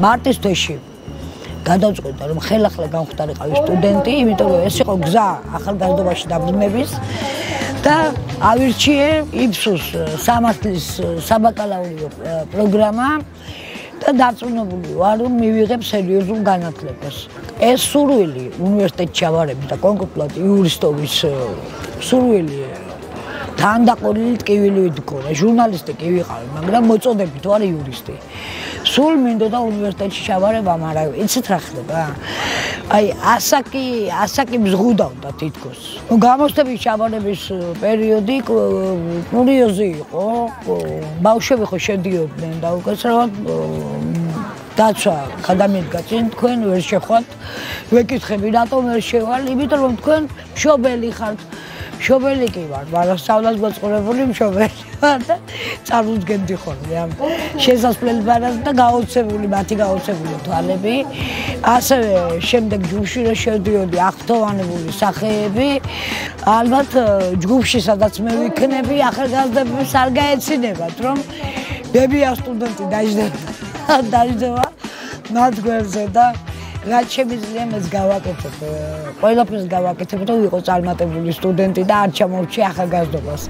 მარტის თვეში გადავწყვიტე რომ ხელახლა გამختارიყავი სტუდენტი, იმიტომ რომ ეს იყო გზა ახალგაზრდობაში დაბრუნების და ავირჩიე იფსუს სამართლის საბაკალავრო პროგრამა და დარწმუნებული ვარ რომ მივიღებ სერიოზულ განათლებას. ეს სურვილი უნივერსიტეტში ჩავარების და კონკრეტულად იურისტობის სურვილი თანდაყოლილი ტკივილი ვიქონა, ჟურნალისტი კი ვიყავი, მაგრამ მოწოდებით ვარ იურისტი. სულ მინდოდა უნივერსიტეტში ჩავარება, მაგრამ იცით რა ხდება? აი, ასაკი მზღუდავდა თითქოს. გამოცდების ჩავარების პერიოდი კურიოზი იყო, ბავშვები ხო შედიოდნენ და უკაცრავად დაცვა გადამიდგა წინ, თქვენ ვერ შეხვდით, ვეკითხები, რატომ ვერ შევალ, იმიტომ რომ თქვენ მშობელი ხართ. მშობელი კი ვარ, მაგრამ სწავლას მოწყურებული მშობელი ვარ და წარუდგენდი ხოლმე ამ შესასვლელბანას და მათი გაოცებული თვალები. ასევე შემდეგ ჯგუფში რო შევდიოდი აღფრთოვანებული სახეები, ალბათ ჯგუფში სადაც მე ვიქნები, ახალგაზრდებს არ გაეცინებათ, რომ ბებია სტუდენტი დაждდება მათ გვერდზე და რაც შემიძლია მეც გავაკეთებ, ყველაფერს გავაკეთებ, რომ ვიყო წარმატებული სტუდენტი და არ ჩამორჩი ახალგაზრდობას.